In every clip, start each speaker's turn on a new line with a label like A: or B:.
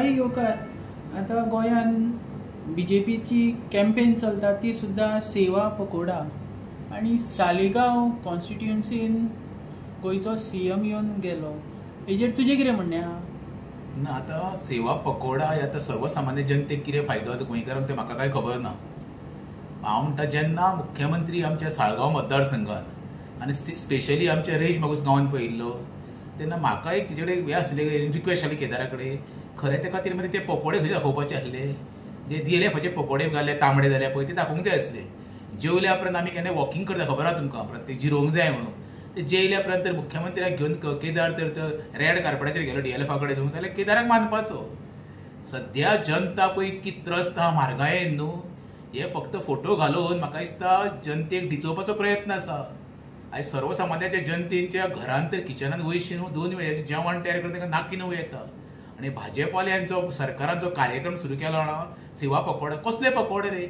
A: बाई योकार आता गोंयान BJPची कॅम्पेन चलता ती सुद्दां सेवा पकोडा आणि सालिगांव कॉन्स्टिट्युएन्सीन गोंयचो CM येवन गेलो. हेजेर तुजें कितें म्हणणें आहा?
B: ना आतां सेवा पकोडा आतां सर्वसामान्य जनतेक कितें फायदो आतां गोंयकारांक तें म्हाका कांय खबर ना. हांव म्हणटा जेन्ना मुख्यमंत्री आमच्या साळगांव मतदारसंघात आनी स्पेशली आमच्या रेज मागूस गांवांत पळयल्लो तेन्ना म्हाका एक तेजे कडेन हें आसलें रिक्वेस्ट आसली केदारा कडेन खरें ते खातीर मरे ते पकोडे खंय दाखोवपाचे आसले जे DLFचे पकोडे घाले तांबडे जाले पळय ते दाखोवंक जाय आसले. जेवल्या उपरांत आमी केन्ना वॉकिंग करता खबर आहा तुमकां प्रत्येक जिरोवंक जाय म्हणून ते जेयल्या उपरांत तर मुख्यमंत्र्याक घेवन केदार तर रेड कार्पेटाचेर गेलो DLFा कडेन जावन जाल्यार केदाराक मानपाचो. सद्या जनता पळय इतकी त्रस्त आहा म्हारगायेन न्हू हे फक्त फोटो घालून म्हाका दिसता जनतेक डिचोवपाचो प्रयत्न आसा. आयज सर्वसामान्याच्या जनतेच्या घरांत तर किचनांत वयशी न्हू 2 वेळाचें जेवण तयार करता ताका नाकी नवो येता. आनी भाजपवाल्यांचो सरकारान जो कार्यक्रम सुरू केलो ना सेवा पकोडा कसले पकोडे रे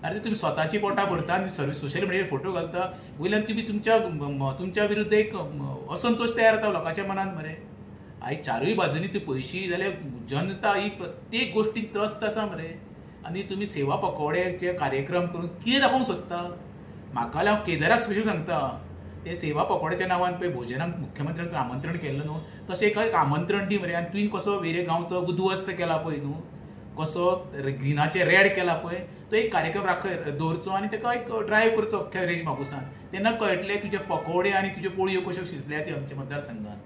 B: अरे तुम्ही स्वताची पोटां भरता आनी सोशल मिडियार फोटो घालता वयल्यान तुमी तुमच्या विरुद्ध एक असंतोष तयार जाता लोकांच्या मनांत मरे. आयज चारूय बाजूनी ती पयशी जाल्यार जनता ही प्रत्येक गोश्टीन त्रस्त आसा मरे आनी तुमी सेवा पकोड्याचे कार्यक्रम करून कितें दाखोवंक सोदता. म्हाका जाल्यार हांव केदाराक स्पेशल सांगता ते सेवा पकोड्याच्या नांवान पळय भोजनाक मुख्यमंत्र्यान आमंत्रण केल्लें न्हू तशें एक आमंत्रण दी मरे. आनी तुवें कसो वेरे गांवचो उद्ध्वस्त केला पळय न्हू कसो ग्रिनाचे रेड केला पळय तो एक कार्यक्रम दवरचो आनी ताका एक ड्रायव्ह करचो अख्ख्या रेज मागुसान तेन्ना कळटलें तुजे पकोडे आनी तुज्यो पोळयो कश्यो शिजल्या त्यो आमच्या मतदारसंघात.